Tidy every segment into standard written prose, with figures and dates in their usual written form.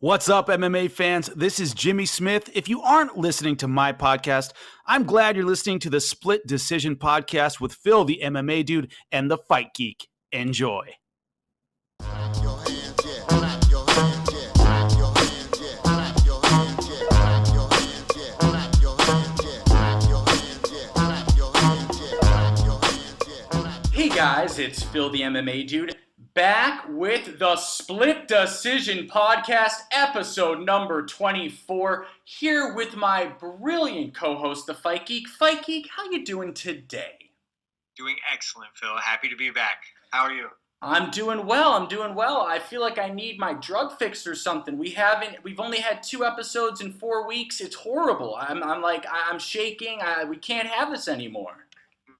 What's up, MMA fans? This is Jimmy Smith. If you aren't listening to my podcast, I'm glad you're listening to the Split Decision podcast with Phil, the MMA dude, and the Fight Geek. Enjoy. Hey guys, it's Phil, the MMA dude, back with the Split Decision podcast, episode number 24, here with my brilliant co-host, the Fight Geek. Fight Geek, how you doing today? Doing excellent, Phil. Happy to be back. How are you? I'm doing well. I feel like I need my drug fix or something. We've only had 2 episodes in 4 weeks. It's horrible. I'm shaking. We can't have this anymore.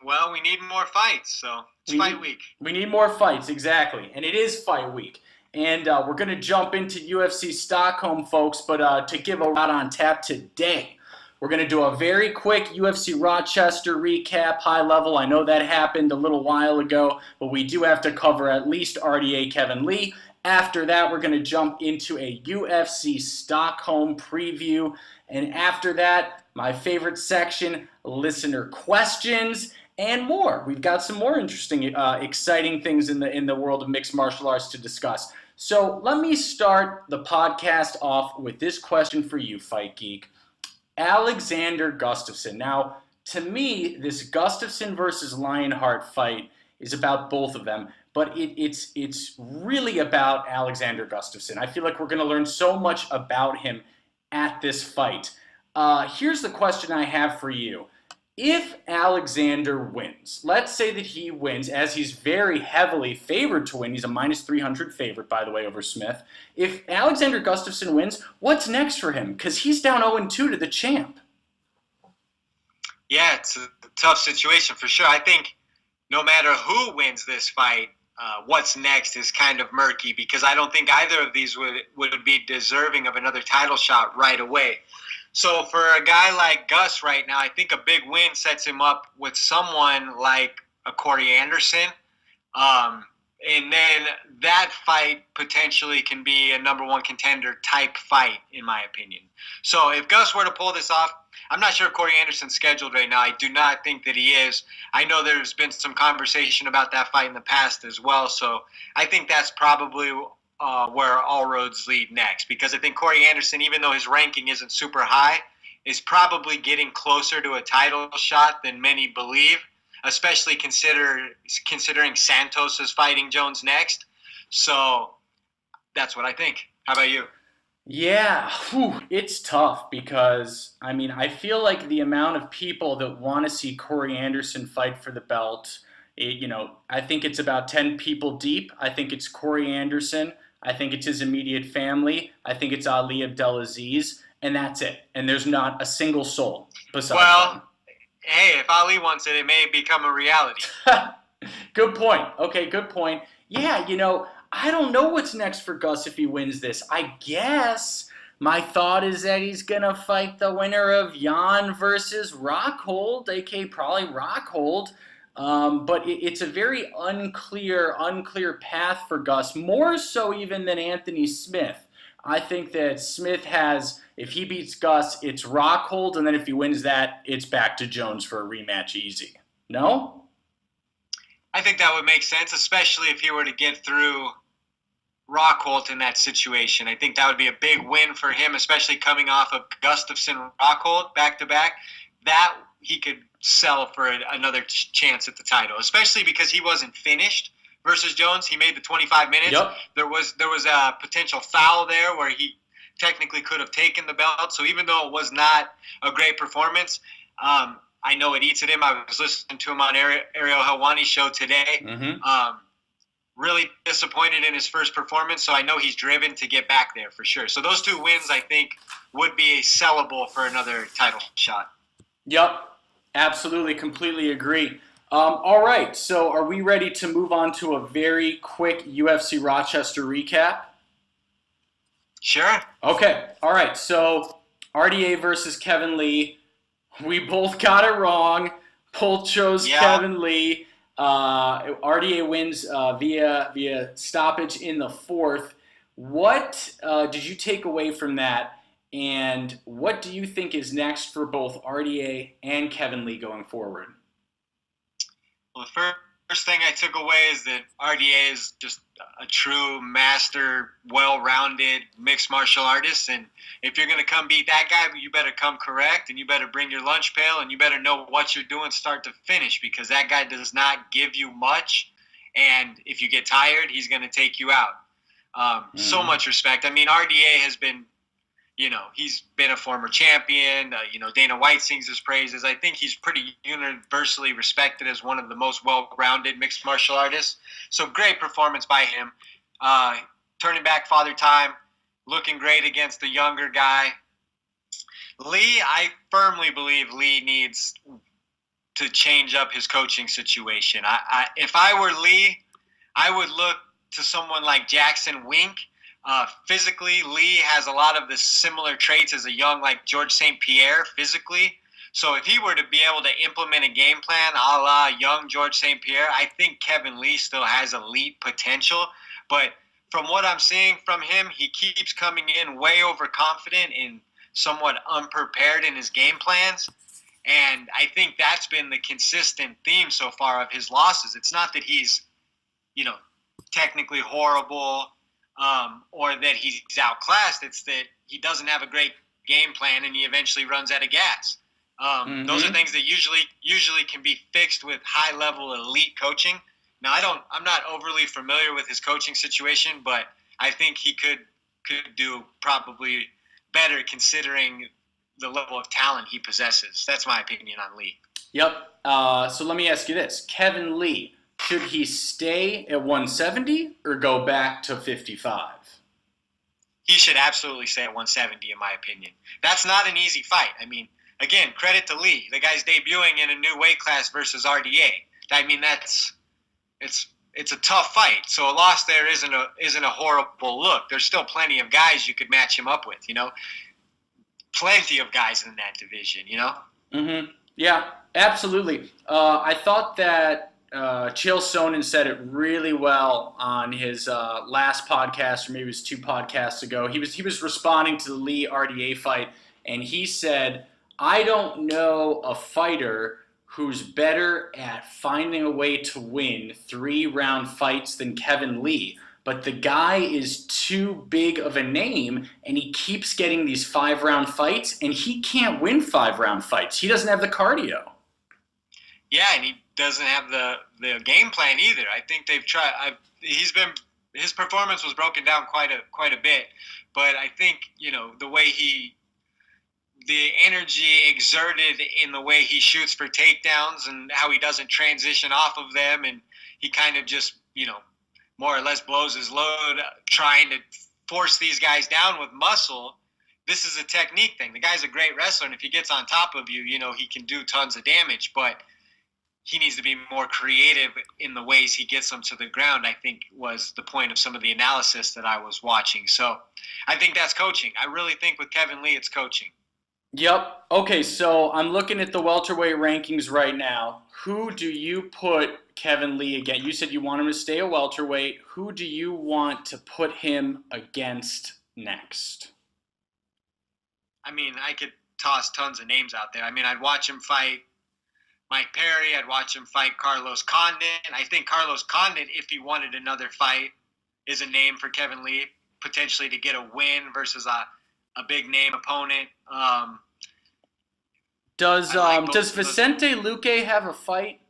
Well, we need more fights, so it's fight week. We need more fights, exactly. And it is fight week. And we're going to jump into UFC Stockholm, folks. But to give a lot on tap today, we're going to do a very quick UFC Rochester recap, high level. I know that happened a little while ago, but we do have to cover at least RDA Kevin Lee. After that, we're going to jump into a UFC Stockholm preview. And after that, my favorite section, listener questions. And more. We've got some more interesting, exciting things in the world of mixed martial arts to discuss. So let me start the podcast off with this question for you, Fight Geek. Alexander Gustafsson. Now, to me, this Gustafsson versus Lionheart fight is about both of them, but it's really about Alexander Gustafsson. I feel like we're going to learn so much about him at this fight. Here's the question I have for you. If Alexander wins, let's say that he wins, as he's very heavily favored to win. He's a minus 300 favorite, by the way, over Smith. If Alexander Gustafsson wins, what's next for him? Because he's down 0-2 to the champ. Yeah, it's a tough situation for sure. I think no matter who wins this fight, what's next is kind of murky because I don't think either of these would be deserving of another title shot right away. So for a guy like Gus right now, I think a big win sets him up with someone like a Corey Anderson. And then that fight potentially can be a number one contender type fight, in my opinion. So if Gus were to pull this off, I'm not sure if Corey Anderson's scheduled right now. I do not think that he is. I know there's been some conversation about that fight in the past as well. So I think that's probably where all roads lead next, because I think Corey Anderson, even though his ranking isn't super high, is probably getting closer to a title shot than many believe, especially considering Santos is fighting Jones next. So that's what I think. How about you? Yeah, it's tough because, I feel like the amount of people that want to see Corey Anderson fight for the belt, I think it's about 10 people deep. I think it's Corey Anderson. I think it's his immediate family. I think it's Ali Abdelaziz, and that's it. And there's not a single soul besides him. Hey, if Ali wants it, it may become a reality. Good point. Okay, good point. Yeah, I don't know what's next for Gus if he wins this. I guess my thought is that he's going to fight the winner of Jan versus Rockhold, a.k.a. probably Rockhold. But it's a very unclear path for Gus, more so even than Anthony Smith. I think that Smith has, if he beats Gus, it's Rockhold, and then if he wins that, it's back to Jones for a rematch easy. No? I think that would make sense, especially if he were to get through Rockhold in that situation. I think that would be a big win for him, especially coming off of Gustafsson Rockhold back-to-back. That he could sell for another chance at the title, especially because he wasn't finished versus Jones. He made the 25 minutes. Yep. There was a potential foul there where he technically could have taken the belt. So even though it was not a great performance, I know it eats at him. I was listening to him on Ariel Helwani's show today. Mm-hmm. Really disappointed in his first performance, so I know he's driven to get back there for sure. So those 2 wins, I think, would be sellable for another title shot. Yep. Absolutely, completely agree. All right, so are we ready to move on to a very quick UFC Rochester recap? Sure. Okay, all right, so RDA versus Kevin Lee. We both got it wrong. Both chose Kevin Lee. RDA wins via stoppage in the 4th. What did you take away from that, and what do you think is next for both RDA and Kevin Lee going forward? Well, the first thing I took away is that RDA is just a true master, well-rounded mixed martial artist. And if you're going to come beat that guy, you better come correct, and you better bring your lunch pail, and you better know what you're doing start to finish, because that guy does not give you much. And if you get tired, he's going to take you out. So much respect. I mean, RDA has been, he's been a former champion. Dana White sings his praises. I think he's pretty universally respected as one of the most well-rounded mixed martial artists. So great performance by him. Turning back Father Time, looking great against the younger guy. Lee, I firmly believe Lee needs to change up his coaching situation. If I were Lee, I would look to someone like Jackson Wink. Physically, Lee has a lot of the similar traits as a young like George St-Pierre physically. So if he were to be able to implement a game plan a la young George St-Pierre, I think Kevin Lee still has elite potential. But from what I'm seeing from him, he keeps coming in way overconfident and somewhat unprepared in his game plans. And I think that's been the consistent theme so far of his losses. It's not that he's, technically horrible, or that he's outclassed. It's that he doesn't have a great game plan and he eventually runs out of gas. Those are things that usually can be fixed with high level elite coaching. Now I'm not overly familiar with his coaching situation, but I think he could do probably better considering the level of talent he possesses. That's my opinion on Lee. Yep. So let me ask you this. Kevin Lee, should he stay at 170 or go back to 55? He should absolutely stay at 170, in my opinion. That's not an easy fight. I mean, again, credit to Lee. The guy's debuting in a new weight class versus RDA. I mean, it's a tough fight. So a loss there isn't a horrible look. There's still plenty of guys you could match him up with, Plenty of guys in that division, Yeah, absolutely. I thought that Chael Sonnen said it really well on his last podcast, or maybe it was 2 podcasts ago. He was responding to the Lee RDA fight, and he said, I don't know a fighter who's better at finding a way to win 3-round fights than Kevin Lee. But the guy is too big of a name, and he keeps getting these 5-round fights, and he can't win 5-round fights. He doesn't have the cardio. Yeah, and he doesn't have the game plan either. I think they've tried. His performance was broken down quite a bit, but I think the energy exerted in the way he shoots for takedowns and how he doesn't transition off of them, and he kind of just more or less blows his load trying to force these guys down with muscle. This is a technique thing. The guy's a great wrestler, and if he gets on top of you, he can do tons of damage, but he needs to be more creative in the ways he gets them to the ground, I think was the point of some of the analysis that I was watching. So I think that's coaching. I really think with Kevin Lee, it's coaching. Yep. Okay, so I'm looking at the welterweight rankings right now. Who do you put Kevin Lee against? You said you want him to stay a welterweight. Who do you want to put him against next? I mean, I could toss tons of names out there. I mean, I'd watch him fight Mike Perry. I'd watch him fight Carlos Condit. I think Carlos Condit, if he wanted another fight, is a name for Kevin Lee, potentially to get a win versus a big name opponent. Does Vicente Luque have a fight?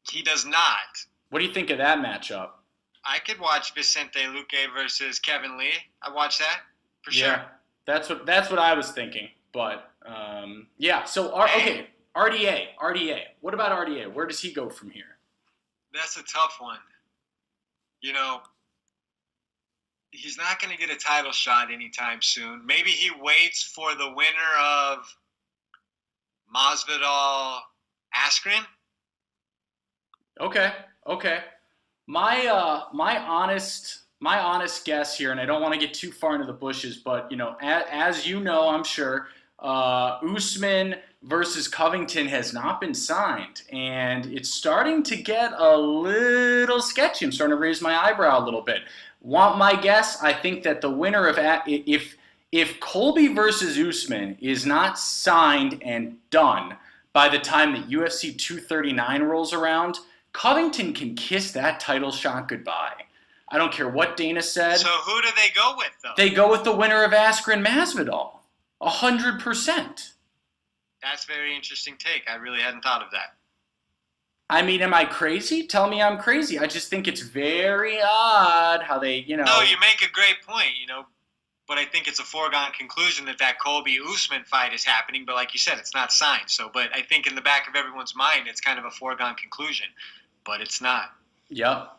He does not. What do you think of that matchup? I could watch Vicente Luque versus Kevin Lee. I'd watch that for sure. That's what I was thinking. But yeah. So okay, RDA. What about RDA? Where does he go from here? That's a tough one. He's not going to get a title shot anytime soon. Maybe he waits for the winner of Masvidal Askren. Okay. My honest guess here, and I don't want to get too far into the bushes, but as you know, I'm sure, Usman versus Covington has not been signed, and it's starting to get a little sketchy. I'm starting to raise my eyebrow a little bit. Want my guess? I think that the winner of if Colby versus Usman is not signed and done by the time that UFC 239 rolls around, Covington can kiss that title shot goodbye. I don't care what Dana said. So who do they go with, though? They go with the winner of Askren Masvidal. 100%. That's a very interesting take. I really hadn't thought of that. I mean, am I crazy? Tell me I'm crazy. I just think it's very odd how they, No, you make a great point, but I think it's a foregone conclusion that Colby-Usman fight is happening. But like you said, it's not signed. But I think in the back of everyone's mind, it's kind of a foregone conclusion. But it's not. Yep.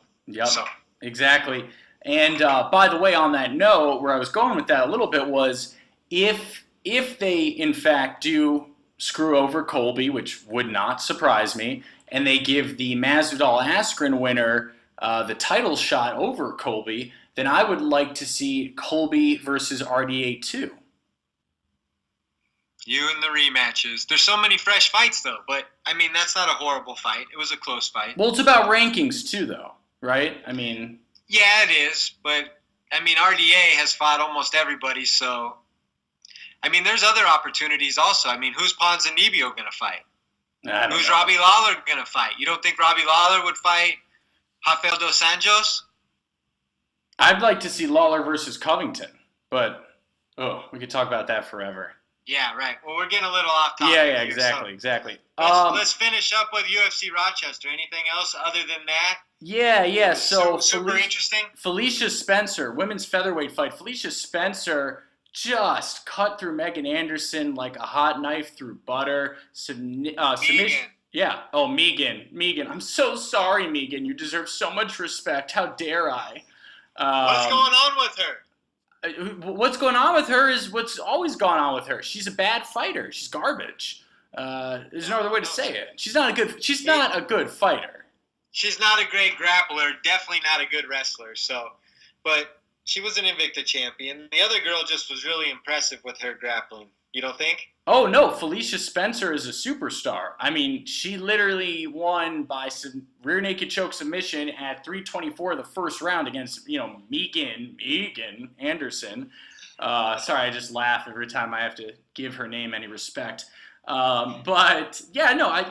So. Exactly. And by the way, on that note, where I was going with that a little bit was if they, in fact, do screw over Colby, which would not surprise me, and they give the Masvidal-Askren winner the title shot over Colby, then I would like to see Colby versus RDA 2. You and the rematches. There's so many fresh fights, though. But, I mean, that's not a horrible fight. It was a close fight. Well, it's about rankings, too, though, right? I mean... Yeah, it is. But, I mean, RDA has fought almost everybody, so... I mean, there's other opportunities also. I mean, who's Ponzinibbio going to fight? Who's Robbie Lawler going to fight? You don't think Robbie Lawler would fight Rafael dos Anjos? I'd like to see Lawler versus Covington, but we could talk about that forever. Yeah, right. Well, we're getting a little off topic. Yeah, exactly. Let's finish up with UFC Rochester. Anything else other than that? Yeah. So super interesting. Felicia Spencer, women's featherweight fight. Felicia Spencer just cut through Megan Anderson like a hot knife through butter. Submission. Yeah. Oh, Megan. I'm so sorry, Megan. You deserve so much respect. How dare I? What's going on with her? What's going on with her is what's always gone on with her. She's a bad fighter. She's garbage. There's no other way to say it. She's not a good fighter. She's not a great grappler. Definitely not a good wrestler. But she was an Invicta champion. The other girl just was really impressive with her grappling. You don't think? Oh, no. Felicia Spencer is a superstar. I mean, she literally won by rear naked choke submission at 324 the first round against, Megan Anderson. Sorry, I just laugh every time I have to give her name any respect. But, yeah, no, I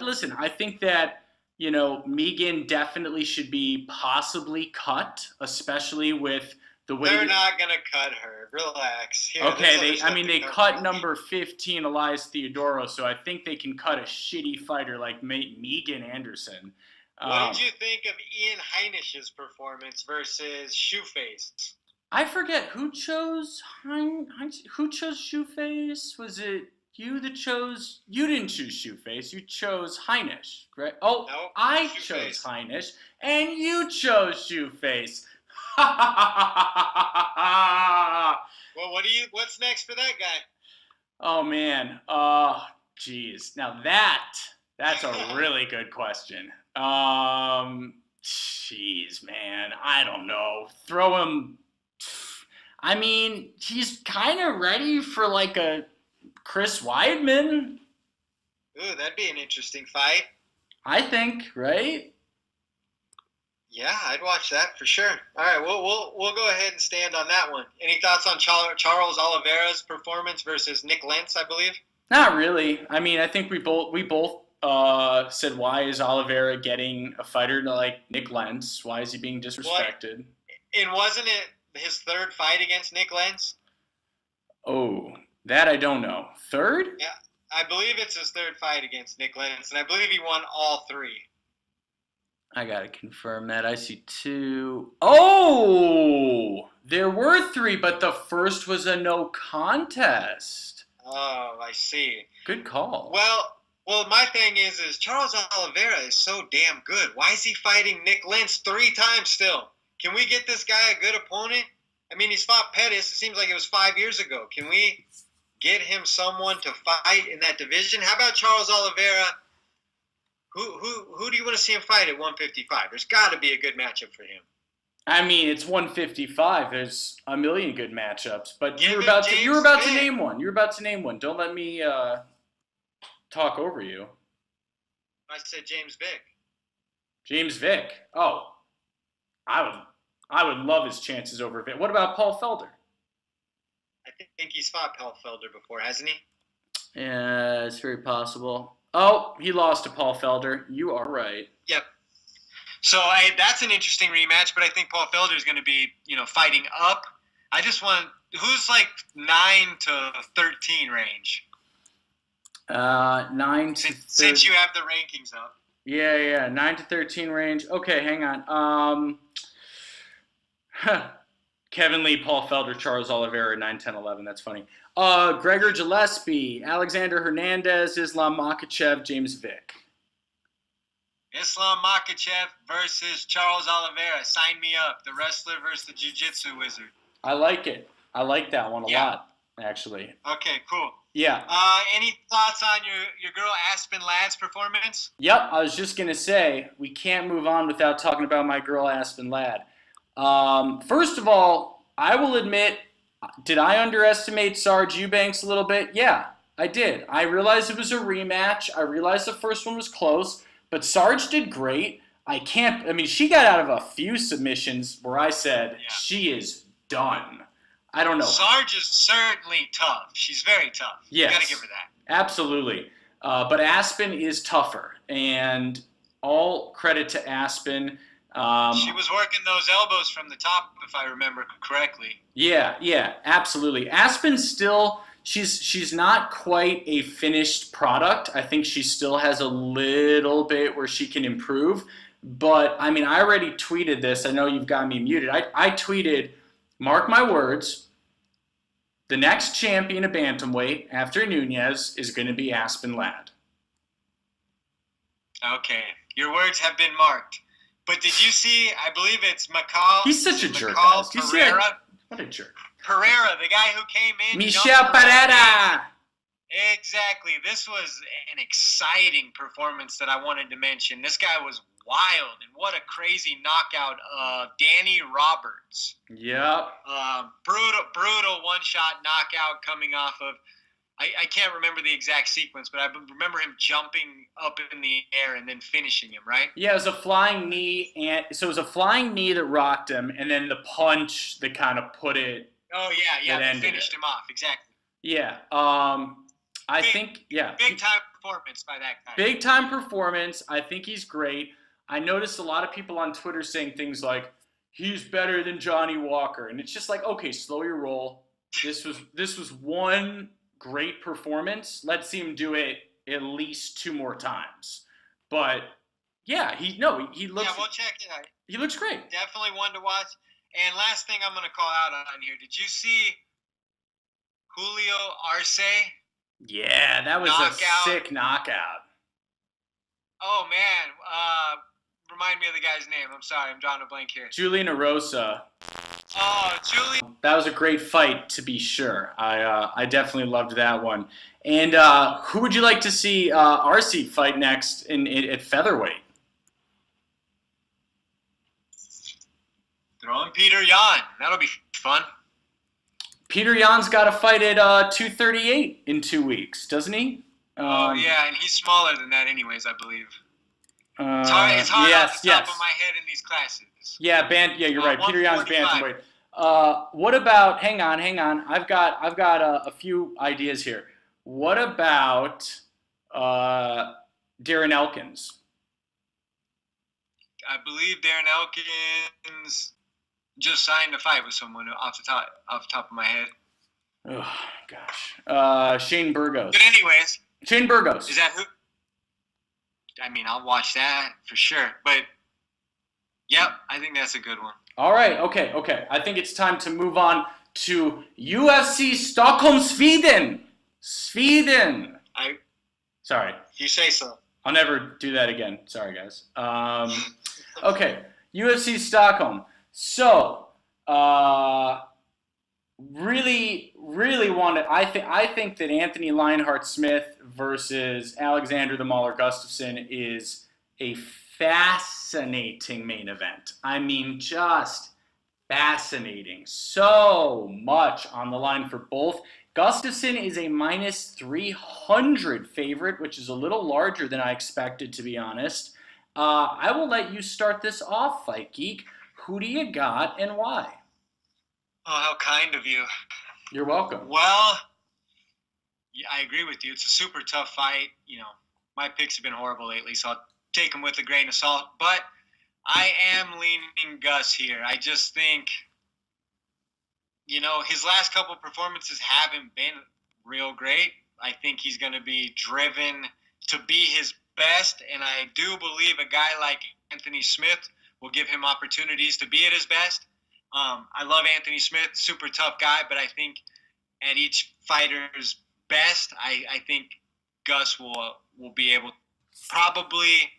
think that, Megan definitely should be possibly cut, especially with the way they're not going to cut her. Relax. Okay, they cut number 15, Elias Theodoro, so I think they can cut a shitty fighter like Megan Anderson. What did you think of Ian Heinish's performance versus Shoeface? I forget who chose Shoeface. Was it you that chose? You didn't choose Shoeface. You chose Heinisch, right? Oh, nope, I chose Heinisch, and you chose Shoeface. Well, what's next for that guy? Oh man. Geez. Now that's a really good question. Jeez, man. I don't know. Throw him. I mean, he's kind of ready for like a Chris Weidman. Ooh, that'd be an interesting fight. I think, right? Yeah, I'd watch that for sure. All right, we'll go ahead and stand on that one. Any thoughts on Charles Oliveira's performance versus Nik Lentz, I believe? Not really. I mean, I think we both said, why is Oliveira getting a fighter like Nik Lentz? Why is he being disrespected? And wasn't it his third fight against Nik Lentz? Oh, that I don't know. Third? Yeah, I believe it's his third fight against Nik Lentz, and I believe he won all three. I gotta confirm that. I see 2. Oh! There were 3, but the first was a no contest. Oh, I see. Good call. Well, my thing is Charles Oliveira is so damn good. Why is he fighting Nik Lentz 3 times still? Can we get this guy a good opponent? I mean, he's fought Pettis. It seems like it was 5 years ago. Can we get him someone to fight in that division? How about Charles Oliveira? Who do you want to see him fight at 155? There's got to be a good matchup for him. I mean, it's 155. There's a million good matchups, but you were about to name one. You were about to name one. Don't let me talk over you. I said James Vick. James Vick. Oh, I I would love his chances over Vick. What about Paul Felder? I think he's fought Paul Felder before, hasn't he? Yeah, it's very possible. Oh, he lost to Paul Felder. You are right. Yep. So that's an interesting rematch, but I think Paul Felder is going to be, fighting up. I just want who's like 9 to 13 range. 9 to since you have the rankings up. Yeah, 9 to 13 range. Okay, hang on. Kevin Lee, Paul Felder, Charles Oliveira, 9, 10, 11. That's funny. Gregor Gillespie, Alexander Hernandez, Islam Makhachev, James Vick. Islam Makhachev versus Charles Oliveira. Sign me up. The wrestler versus the jiu-jitsu wizard. I like it. I like that one a lot, actually. Okay, cool. Yeah. Any thoughts on your girl Aspen Ladd's performance? Yep, I was just going to say, we can't move on without talking about my girl Aspen Ladd. First of all, I will admit, did I underestimate Sarge Eubanks a little bit? Yeah, I did. I realized it was a rematch. I realized the first one was close, but Sarge did great. She got out of a few submissions where I said, she is done. I don't know. Sarge is certainly tough. She's very tough. Yes. You got to give her that. Absolutely. But Aspen is tougher, and all credit to Aspen. She was working those elbows from the top, if I remember correctly. Yeah, absolutely. Aspen still, she's not quite a finished product. I think she still has a little bit where she can improve. But, I already tweeted this. I know you've got me muted. I tweeted, mark my words, the next champion of bantamweight after Nunes is going to be Aspen Ladd. Okay. Your words have been marked. But did you see, I believe it's Macau. He's such a jerk, guys. Do you see that? What a jerk. Pereira, the guy who came in. Michel Pereira. Exactly. This was an exciting performance that I wanted to mention. This guy was wild, and what a crazy knockout of Danny Roberts. Yep. Brutal one-shot knockout coming off of, I can't remember the exact sequence, but I remember him jumping up in the air and then finishing him, right? Yeah, it was a flying knee, it was a flying knee that rocked him, and then the punch that kind of put it. Oh yeah, that finished him off, exactly. Yeah, big time performance by that guy. Big time performance. I think he's great. I noticed a lot of people on Twitter saying things like, he's better than Johnny Walker, and it's just like, okay, slow your roll. This was one great performance. Let's see him do it at least 2 more times. But yeah, he looks. Yeah, we'll check it out. He looks great. Definitely one to watch. And last thing I'm going to call out on here. Did you see Julio Arce? Yeah, that was a sick knockout. Oh man, remind me of the guy's name. I'm sorry, I'm drawing a blank here. Julian Erosa. Oh, Julian. That was a great fight, to be sure. I definitely loved that one. And who would you like to see Arce fight next at featherweight? Throw in Peter Yan. That'll be fun. Peter Yan's got a fight at 238 in 2 weeks, doesn't he? Yeah, and he's smaller than that anyways, I believe. It's hard off the top of my head in these classes. Yeah, you're right. Peter Yan's bantamweight. What about? Hang on. I've got a few ideas here. What about Darren Elkins? I believe Darren Elkins just signed a fight with someone off the top of my head. Oh gosh. Shane Burgos. But anyways. Shane Burgos. Is that who? I'll watch that for sure. But, yep, I think that's a good one. All right, okay. I think it's time to move on to UFC Stockholm, Sweden. Sorry. You say so. I'll never do that again. Sorry, guys. Okay, UFC Stockholm. So, really wanted. I think that Anthony Lionheart Smith versus Alexander the Mauler Gustafsson is a fascinating main event. Just fascinating. So much on the line for both. Gustafsson is a minus 300 favorite, which is a little larger than I expected, to be honest. I will let you start this off, Fight Geek. Who do you got and why? Oh, how kind of you. You're welcome. Well, yeah, I agree with you. It's a super tough fight. You know, my picks have been horrible lately, so I'll take them with a grain of salt. But I am leaning Gus here. I just think, you know, his last couple performances haven't been real great. I think he's going to be driven to be his best, and I do believe a guy like Anthony Smith will give him opportunities to be at his best. I love Anthony Smith, super tough guy, but I think at each fighter's best, I think Gus will be able to probably,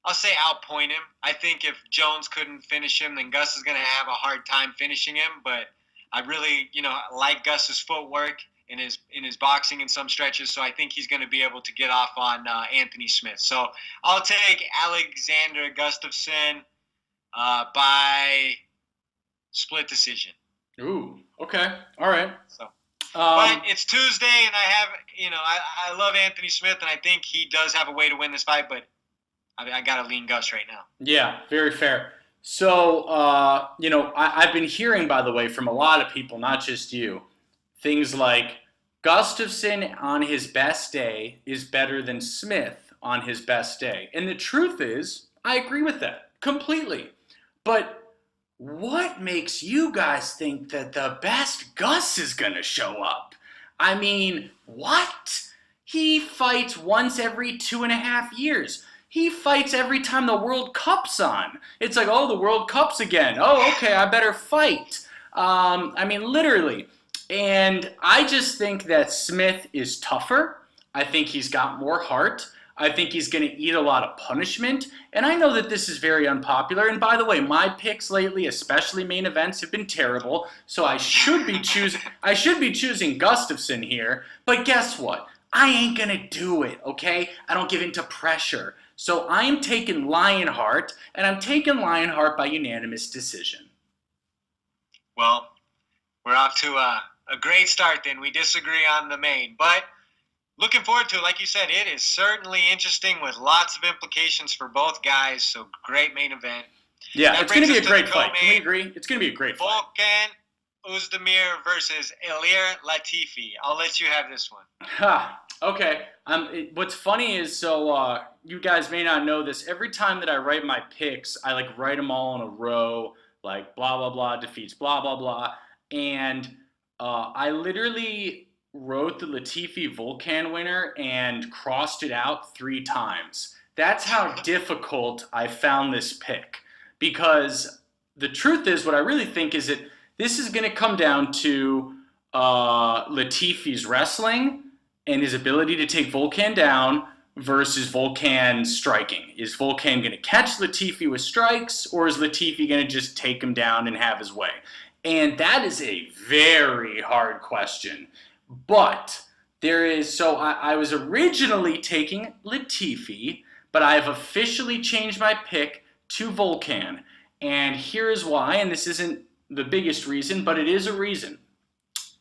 I'll say, outpoint him. I think if Jones couldn't finish him, then Gus is going to have a hard time finishing him, but I really, you know, like Gus's footwork in his boxing in some stretches, so I think he's going to be able to get off on Anthony Smith. So I'll take Alexander Gustafsson by split decision. Ooh, okay, all right. So, but it's Tuesday, and I love Anthony Smith, and I think he does have a way to win this fight, but I got to lean Gus right now. Yeah, very fair. So, I've been hearing, by the way, from a lot of people, not just you, things like Gustafsson on his best day is better than Smith on his best day. And the truth is, I agree with that completely. But what makes you guys think that the best Gus is going to show up? I mean, what? He fights once every 2.5 years. He fights every time the World Cup's on. It's like, oh, the World Cup's again. Oh, okay, I better fight. Literally. And I just think that Smith is tougher. I think he's got more heart. I think he's going to eat a lot of punishment. And I know that this is very unpopular. And by the way, my picks lately, especially main events, have been terrible. So I should be choosing Gustafsson here. But guess what? I ain't going to do it, okay? I don't give in to pressure. So I am taking Lionheart, and I'm taking Lionheart by unanimous decision. Well, we're off to a great start then. We disagree on the main, but looking forward to it. Like you said, it is certainly interesting with lots of implications for both guys, so great main event. Yeah, it's going to be a great fight. Can we agree? It's going to be a great fight. Volkan Ozdemir versus Ilir Latifi. I'll let you have this one. Okay. What's funny is, you guys may not know this, every time that I write my picks, I write them all in a row, like blah, blah, blah, defeats blah, blah, blah. And I literally wrote the Latifi Volkan winner and crossed it out 3 times. That's how difficult I found this pick. Because the truth is, what I really think is that this is going to come down to Latifi's wrestling and his ability to take Volkan down versus Volkan striking. Is Volkan going to catch Latifi with strikes, or is Latifi going to just take him down and have his way? And that is a very hard question. But I was originally taking Latifi, but I've officially changed my pick to Volkan. And here is why, and this isn't the biggest reason, but it is a reason.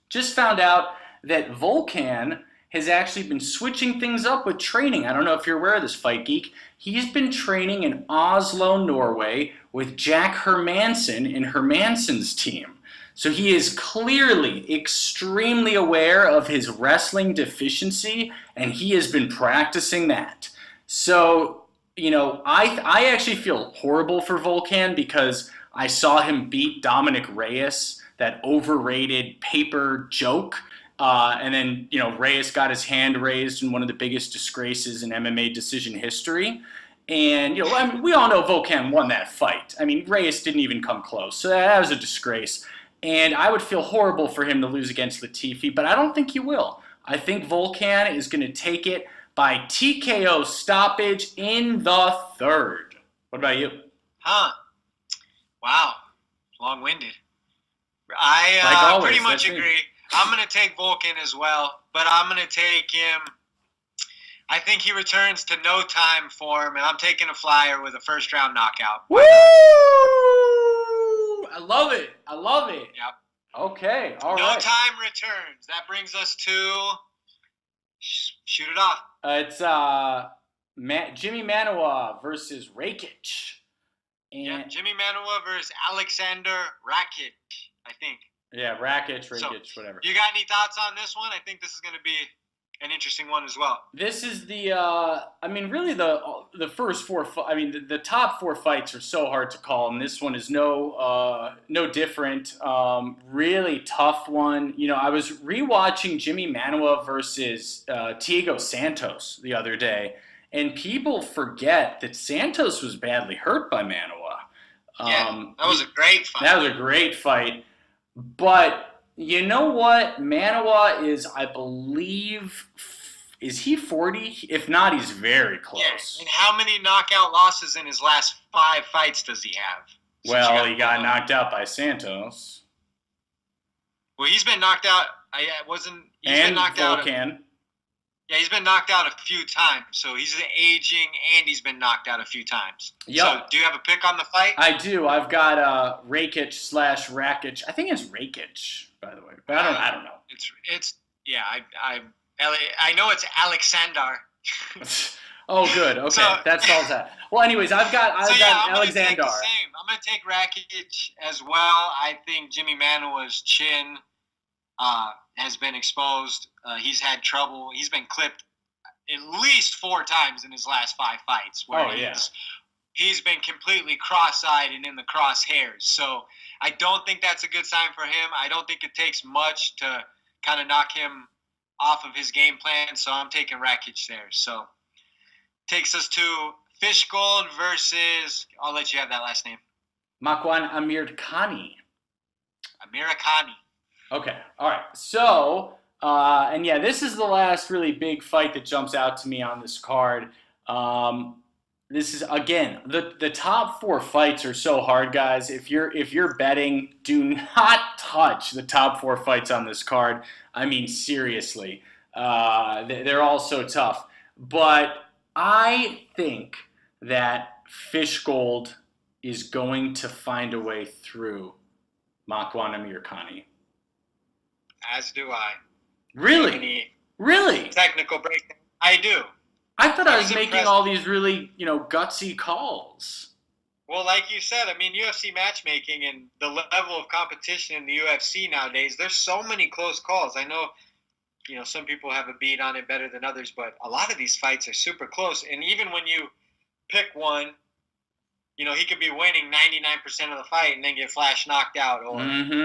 Just found out that Volkan has actually been switching things up with training. I don't know if you're aware of this, Fight Geek. He's been training in Oslo, Norway with Jack Hermansson and Hermansson's team. So he is clearly extremely aware of his wrestling deficiency, and he has been practicing that. So, I actually feel horrible for Volkan because I saw him beat Dominic Reyes, that overrated paper joke. And then, Reyes got his hand raised in one of the biggest disgraces in MMA decision history. And, we all know Volkan won that fight. I mean, Reyes didn't even come close. So that was a disgrace. And I would feel horrible for him to lose against Latifi, but I don't think he will. I think Volkan is going to take it by TKO stoppage in the 3rd. What about you? Wow. Long-winded. I pretty much agree. I'm going to take Volkan as well, but I'm going to take him. I think he returns to no time form, and I'm taking a flyer with a first-round knockout. Woo! I love it. Yep. Okay, all right. No time returns. That brings us to shoot it off. It's Jimmy Manoa versus Rakic. And yeah, Jimmy Manuwa versus Alexander Rakic, I think. Yeah, Rakic, whatever. You got any thoughts on this one? I think this is going to be an interesting one as well. This is the, really the first four. The top four fights are so hard to call, and this one is no different. Really tough one. I was rewatching Jimmy Manuwa versus Thiago Santos the other day, and people forget that Santos was badly hurt by Manuwa. Yeah, that was a great fight. That was a great fight, but you know what? Manuwa is, I believe, is he 40? If not, he's very close. Yeah. And how many knockout losses in his last 5 fights does he have? Well, he got knocked out by Santos. Well, he's been knocked out. Been knocked Volkan. Yeah, he's been knocked out a few times. So he's aging, and he's been knocked out a few times. Yep. So do you have a pick on the fight? I do. I've got Rakic/Rakic. I think it's Rakic, by the way, but I don't know. It's yeah. I know it's Alexander. Oh, good. Okay, So, that solves that. Well, anyways, I've got Alexander. I'm going to take Rakic as well. I think Jimmy Manuwa's chin has been exposed. He's had trouble. He's been clipped at least 4 times in his last 5 fights. He's been completely cross-eyed and in the crosshairs. So I don't think that's a good sign for him. I don't think it takes much to kind of knock him off of his game plan. So I'm taking Rakic there. So takes us to Fishgold versus, I'll let you have that last name. Makwan Amirkhani. Amirkhani. Okay, all right. So, and yeah, this is the last really big fight that jumps out to me on this card. This is, again, the top 4 fights are so hard, guys. If you're betting, do not touch the top 4 fights on this card. I mean, seriously, they're all so tough. But I think that Fishgold is going to find a way through Makwan Amirkhani. As do I. Really? Really? Technical breakdown. I do. I thought I was making all these really, gutsy calls. Well, like you said, UFC matchmaking and the level of competition in the UFC nowadays, there's so many close calls. I know, some people have a beat on it better than others, but a lot of these fights are super close. And even when you pick one, he could be winning 99% of the fight and then get flash knocked out or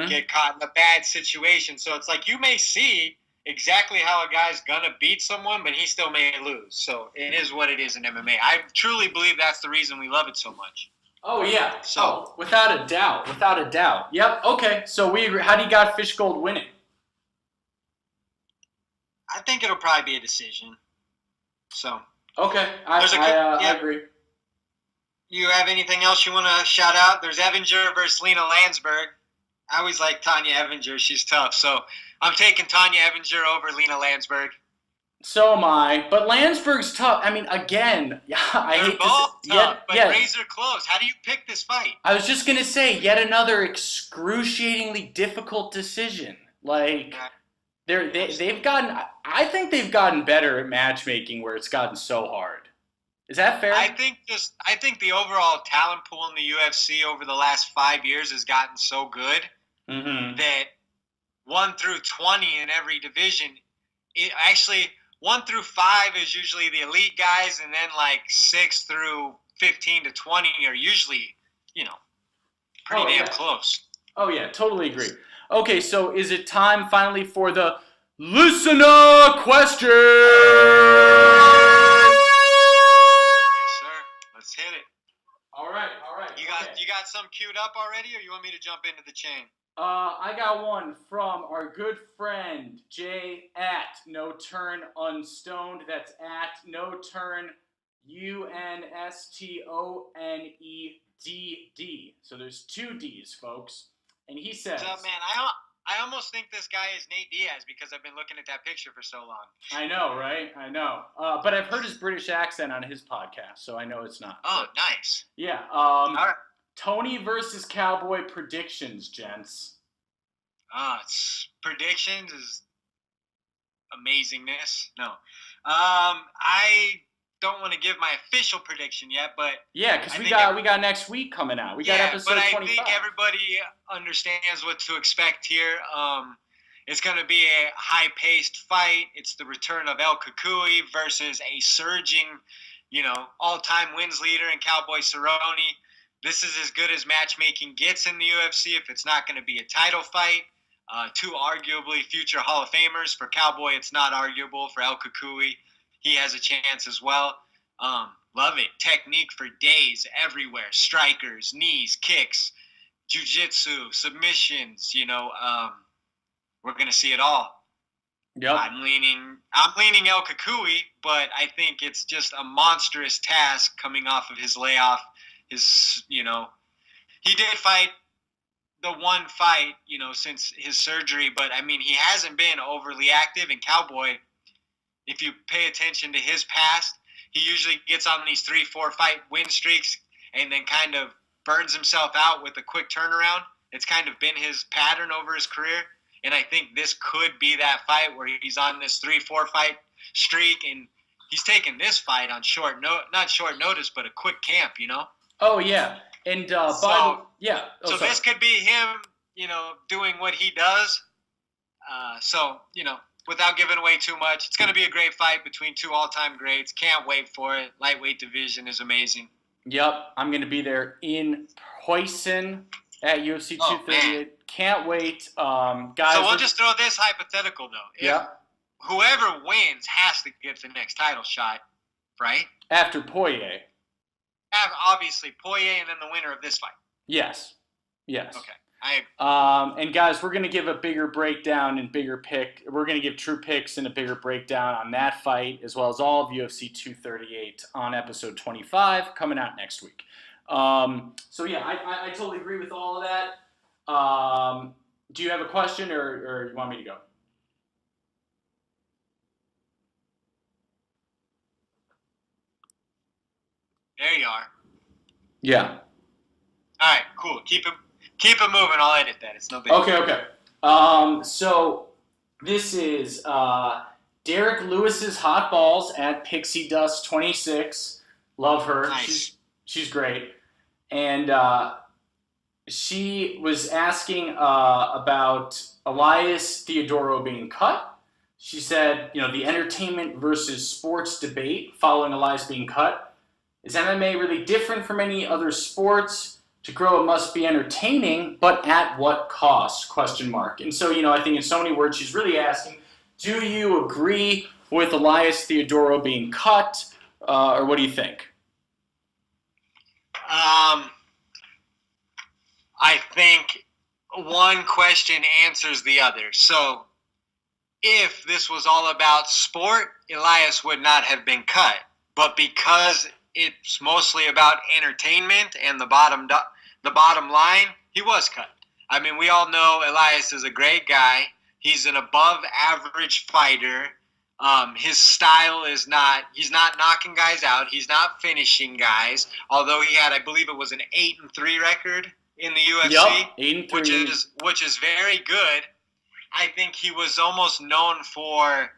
get caught in a bad situation. So it's like you may see exactly how a guy's gonna beat someone, but he still may lose. So it is what it is in MMA. I truly believe that's the reason we love it so much. Oh yeah. So without a doubt. Yep. Okay. So we agree. How do you got Fishgold winning? I think it'll probably be a decision. So. Okay. I agree. You have anything else you want to shout out? There's Evinger versus Lena Landsberg. I always like Tanya Evinger. She's tough. So I'm taking Tanya Evinger over Lena Landsberg. So am I. But Landsberg's tough. Again, I hate both tough, but razor close. How do you pick this fight? I was just going to say, yet another excruciatingly difficult decision. Like, they've gotten, I think they've gotten better at matchmaking where it's gotten so hard. Is that fair? I think the overall talent pool in the UFC over the last 5 years has gotten so good that 1 through 20 in every division, 1 through 5 is usually the elite guys, and then like 6 through 15 to 20 are usually, pretty damn close. Oh yeah, totally agree. Okay, so is it time finally for the listener question? Let's hit it. All right. You got some queued up already, or you want me to jump into the chain? I got one from our good friend Jay at No Turn Unstoned. That's at No Turn UNSTONEDD. So there's 2 D's, folks. And he says, "What's up, man? I almost think this guy is Nate Diaz because I've been looking at that picture for so long." I know, right? I know. But I've heard his British accent on his podcast, so I know it's not. Oh, nice. Yeah. All right. Tony versus Cowboy predictions, gents. It's predictions is amazingness. No. I don't want to give my official prediction yet, but yeah, because we got next week coming out. We got episode 25. But I think everybody understands what to expect here. It's going to be a high-paced fight. It's the return of El Kukui versus a surging, all-time wins leader in Cowboy Cerrone. This is as good as matchmaking gets in the UFC if it's not going to be a title fight. Two arguably future Hall of Famers. For Cowboy, it's not arguable. For El Kukui, he has a chance as well. Love it. Technique for days everywhere. Strikers, knees, kicks, jiu-jitsu, submissions, we're going to see it all. Yep. I'm leaning El Kukui, but I think it's just a monstrous task coming off of his layoff. He did fight the one fight, since his surgery, but I mean, he hasn't been overly active. And Cowboy, if you pay attention to his past, he usually gets on these 3-4 fight win streaks and then kind of burns himself out with a quick turnaround. It's kind of been his pattern over his career. And I think this could be that fight where he's on this 3-4 fight streak, and he's taking this fight on not short notice, but a quick camp, Oh, yeah. And so this could be him, doing what he does. Without giving away too much, it's going to be a great fight between two all-time greats. Can't wait for it. Lightweight division is amazing. Yep, I'm going to be there in person at UFC 238. Can't wait. Guys. So we'll just throw this hypothetical, though. Whoever wins has to get the next title shot, right? After Poirier. Obviously, Poirier and then the winner of this fight. Yes. Okay. And guys, we're going to give a bigger breakdown and bigger pick. We're going to give true picks and a bigger breakdown on that fight, as well as all of UFC 238 on episode 25 coming out next week. I totally agree with all of that. Do you have a question or you want me to go? There you are. Yeah. All right, cool. Keep it moving. I'll edit that. It's no big deal. Okay. So this is Derrick Lewis's Hot Balls at Pixie Dust 26. Love her. Nice. She's great. And she was asking about Elias Theodorou being cut. She said, the entertainment versus sports debate following Elias being cut. Is MMA really different from any other sports? To grow, it must be entertaining, but at what cost? ? And so, I think in so many words, she's really asking, do you agree with Elias Theodorou being cut, or what do you think? I think one question answers the other. So, if this was all about sport, Elias would not have been cut. But because it's mostly about entertainment and the bottom line, he was cut. I mean, we all know Elias is a great guy. He's an above-average fighter. His style is he's not knocking guys out. He's not finishing guys. Although he had, I believe it was an 8-3 record in the UFC. Yep, 8-3. Which is very good. I think he was almost known for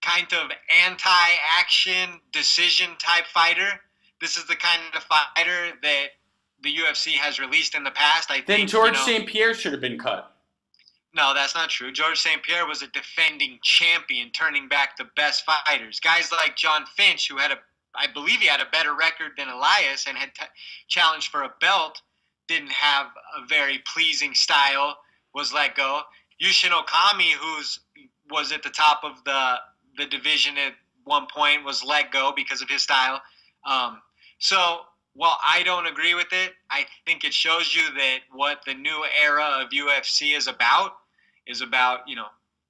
kind of anti-action decision type fighter. This is the kind of fighter that the UFC has released in the past. I think George St-Pierre should have been cut. No, that's not true. George St-Pierre was a defending champion, turning back the best fighters. Guys like John Finch, who I believe he had a better record than Elias and had challenged for a belt, didn't have a very pleasing style, was let go. Yushin Okami, was at the top of the division at one point, was let go because of his style. So while I don't agree with it, I think it shows you that what the new era of UFC is about,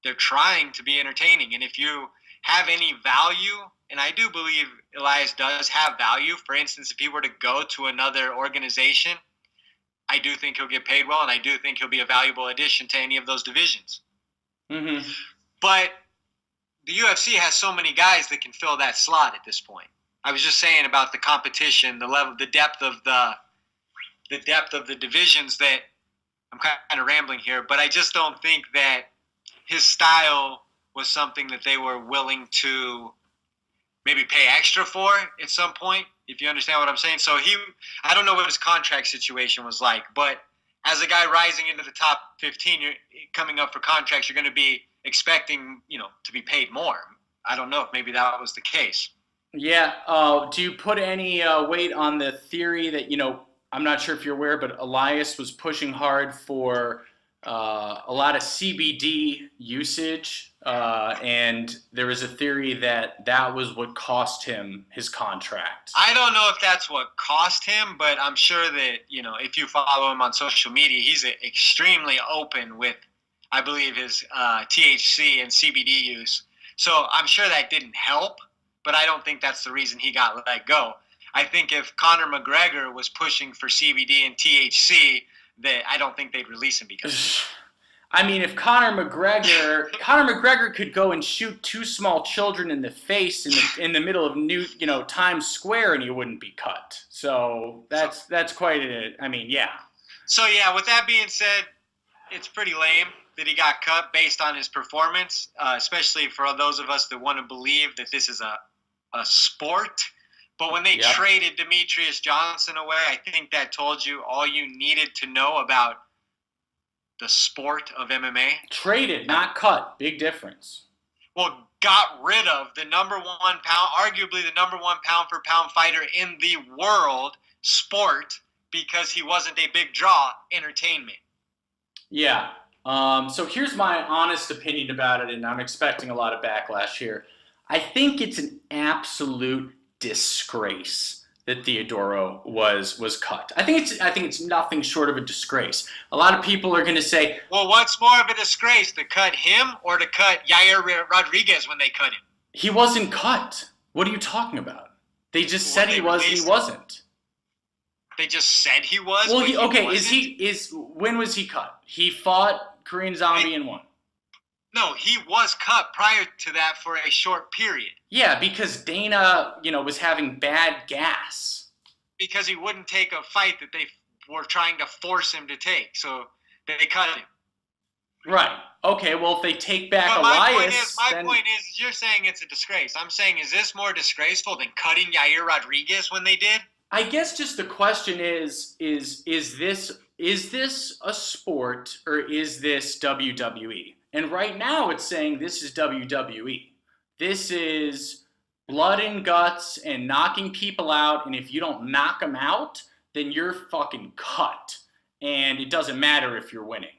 they're trying to be entertaining. And if you have any value, and I do believe Elias does have value, for instance, if he were to go to another organization, I do think he'll get paid well, and I do think he'll be a valuable addition to any of those divisions. Mm-hmm. But the UFC has so many guys that can fill that slot at this point. I was just saying about the competition, the level, the depth of the divisions, that I'm kind of rambling here, but I just don't think that his style was something that they were willing to maybe pay extra for at some point, if you understand what I'm saying. So I don't know what his contract situation was like, but as a guy rising into the top 15, you're coming up for contracts, you're going to be expecting, to be paid more. I don't know if maybe that was the case. Yeah. Do you put any weight on the theory that, I'm not sure if you're aware, but Elias was pushing hard for a lot of CBD usage, and there was a theory that was what cost him his contract. I don't know if that's what cost him, but I'm sure that, if you follow him on social media, he's extremely open with, I believe, his THC and CBD use. So I'm sure that didn't help, but I don't think that's the reason he got let go. I think if Conor McGregor was pushing for CBD and THC, that I don't think they'd release him because. I mean, if Conor McGregor could go and shoot 2 small children in the face in the middle of Times Square and he wouldn't be cut. So that's quite yeah. So yeah, with that being said, it's pretty lame that he got cut based on his performance, especially for those of us that want to believe that this is a sport. But when they traded Demetrius Johnson away, I think that told you all you needed to know about the sport of MMA. Traded, not cut. Big difference. Well, got rid of the arguably the number 1 pound for pound fighter in the world sport because he wasn't a big draw entertainment. Yeah. So here's my honest opinion about it, and I'm expecting a lot of backlash here. I think it's an absolute disgrace that Theodoro was cut. I think it's nothing short of a disgrace. A lot of people are going to say, well, what's more of a disgrace, to cut him or to cut Yair Rodriguez when they cut him? He wasn't cut. What are you talking about? They just said he was and he wasn't. They just said he was? Well, when was he cut? He fought Korean Zombie and won. No, he was cut prior to that for a short period. Yeah, because Dana, was having bad gas. Because he wouldn't take a fight that they were trying to force him to take, so they cut him. Right. Okay, well, if they take back but Elias... My point is, you're saying it's a disgrace. I'm saying, is this more disgraceful than cutting Yair Rodriguez when they did? I guess just the question is this a sport or is this WWE? And right now it's saying this is WWE. This is blood and guts and knocking people out, and if you don't knock them out, then you're fucking cut. And it doesn't matter if you're winning.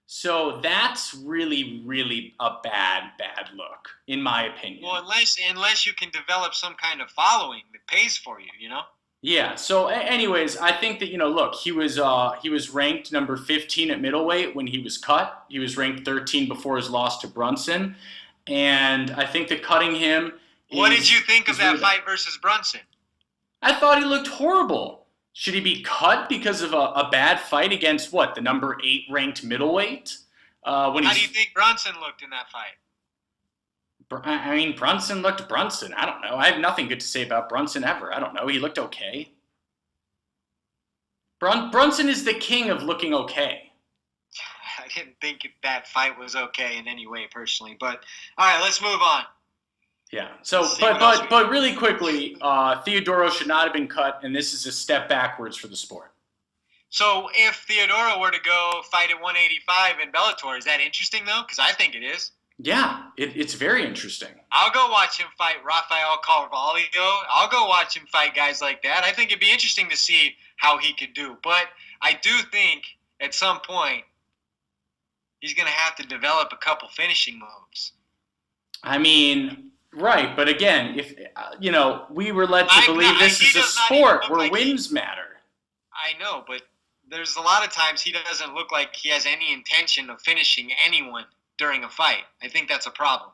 So that's really, really a bad look, in my opinion. Well, unless you can develop some kind of following that pays for you, Yeah, so anyways, I think that, look, he was ranked number 15 at middleweight when he was cut. He was ranked 13 before his loss to Brunson. And I think that cutting him... What did you think of that fight versus Brunson? I thought he looked horrible. Should he be cut because of a bad fight against, the number 8 ranked middleweight? How do you think Brunson looked in that fight? I mean, Brunson looked Brunson. I don't know. I have nothing good to say about Brunson ever. I don't know. He looked okay. Brunson is the king of looking okay. I didn't think that fight was okay in any way, personally. But, all right, let's move on. Yeah. So, but really quickly, Theodoro should not have been cut, and this is a step backwards for the sport. So, if Theodoro were to go fight at 185 in Bellator, is that interesting, though? Because I think it is. Yeah, it's very interesting. I'll go watch him fight Rafael Carvalho. I'll go watch him fight guys like that. I think it'd be interesting to see how he could do. But I do think at some point he's going to have to develop a couple finishing moves. I mean, right. But again, if we were led to believe this is a sport where wins matter. I know, but there's a lot of times he doesn't look like he has any intention of finishing anyone during a fight. I think that's a problem.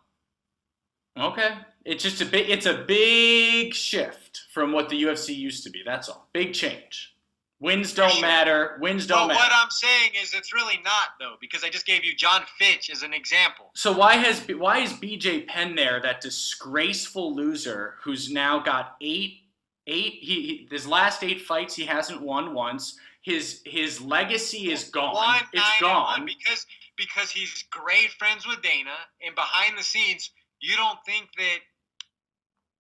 Okay. It's just it's a big shift from what the UFC used to be. That's all. Big change. Wins don't matter. Wins don't matter. What I'm saying is it's really not, though, because I just gave you John Fitch as an example. So why is BJ Penn there, that disgraceful loser who's now got his last 8 fights he hasn't won once. His legacy is gone. It's gone. Because he's great friends with Dana, and behind the scenes, you don't think that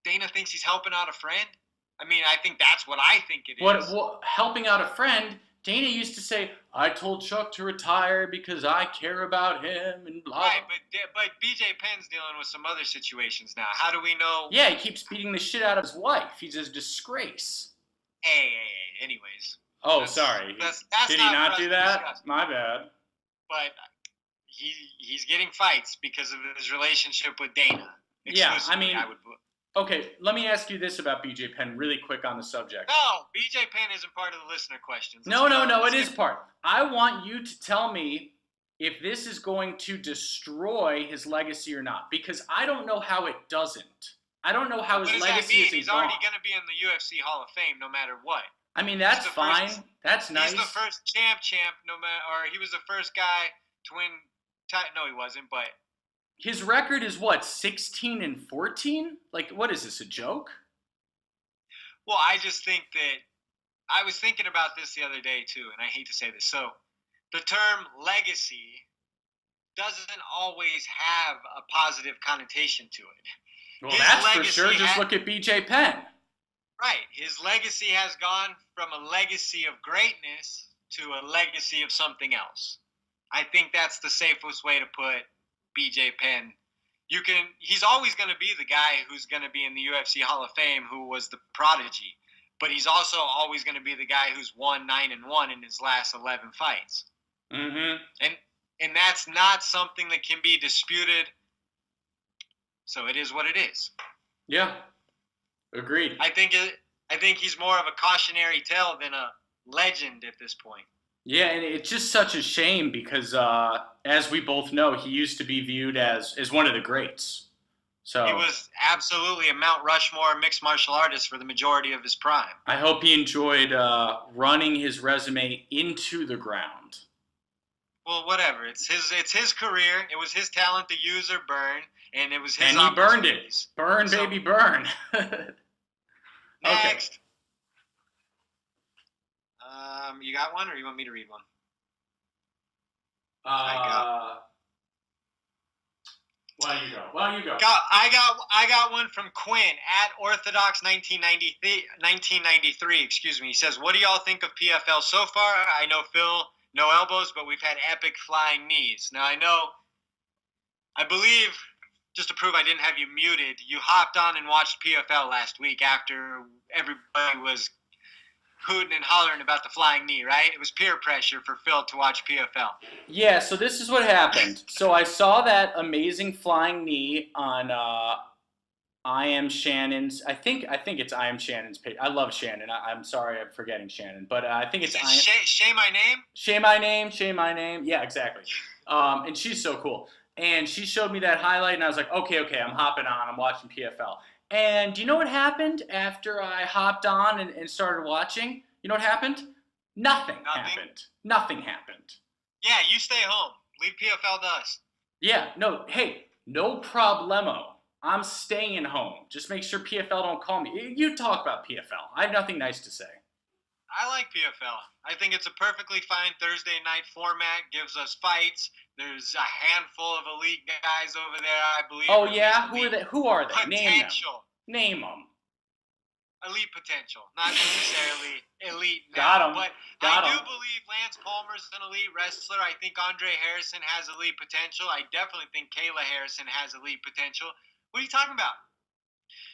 Dana thinks he's helping out a friend? I mean, I think that's what I think it is. What helping out a friend? Dana used to say, I told Chuck to retire because I care about him and blah, blah. Right, but BJ Penn's dealing with some other situations now. How do we know? Yeah, he keeps beating the shit out of his wife. He's a disgrace. Hey, anyways. Oh, sorry. Did he not do that? My bad. But he's getting fights because of his relationship with Dana. Yeah, I mean, okay, let me ask you this about BJ Penn really quick on the subject. No, BJ Penn isn't part of the listener questions. No, it is part. I want you to tell me if this is going to destroy his legacy or not, because I don't know how it doesn't. I don't know how his legacy isn't He's already going to be in the UFC Hall of Fame no matter what. I mean, that's fine. That's nice. He's the first champ, or he was the first guy to win. No, he wasn't, but his record is what, 16-14? Like, what is this, a joke? Well, I just think that I was thinking about this the other day too, and I hate to say this. So, the term legacy doesn't always have a positive connotation to it. Well, that's for sure. Just look at BJ Penn. Right. His legacy has gone from a legacy of greatness to a legacy of something else. I think that's the safest way to put BJ Penn. He's always going to be the guy who's going to be in the UFC Hall of Fame, who was the prodigy, but he's also always going to be the guy who's won 9-1 in his last 11 fights. Mm-hmm. And that's not something that can be disputed. So it is what it is. Yeah. Agreed. I think he's more of a cautionary tale than a legend at this point. Yeah, and it's just such a shame because, as we both know, he used to be viewed as one of the greats. So he was absolutely a Mount Rushmore mixed martial artist for the majority of his prime. I hope he enjoyed running his resume into the ground. Well, whatever. It's his career. It was his talent to use or burn, and it was his. And he burned it. Burn, baby, burn. Next. Okay. You got one, or you want me to read one? Why don't you go? I got one from Quinn at Orthodox 1993. Excuse me. He says, "What do y'all think of PFL so far? I know Phil, no elbows, but we've had epic flying knees." Now I believe, just to prove I didn't have you muted, you hopped on and watched PFL last week after everybody was hooting and hollering about the flying knee, right? It was peer pressure for Phil to watch PFL. Yeah, so this is what happened. So I saw that amazing flying knee on I Am Shannon's. I think it's I Am Shannon's page. I love Shannon. I'm sorry, I'm forgetting Shannon, but I think it's Shay My Name. Shay My Name. Shay My Name. Yeah, exactly. And she's so cool. And she showed me that highlight, and I was like, okay, I'm hopping on. I'm watching PFL. And do you know what happened after I hopped on and started watching? You know what happened? Nothing happened. Nothing happened. Yeah, you stay home. Leave PFL to us. Yeah, no problemo. I'm staying home. Just make sure PFL don't call me. You talk about PFL. I have nothing nice to say. I like PFL. I think it's a perfectly fine Thursday night format. Gives us fights. There's a handful of elite guys over there, I believe. Oh, yeah? Who are they? Potential. Name them. Elite potential. Not necessarily elite now. But I do believe Lance Palmer's an elite wrestler. I think Andre Harrison has elite potential. I definitely think Kayla Harrison has elite potential. What are you talking about?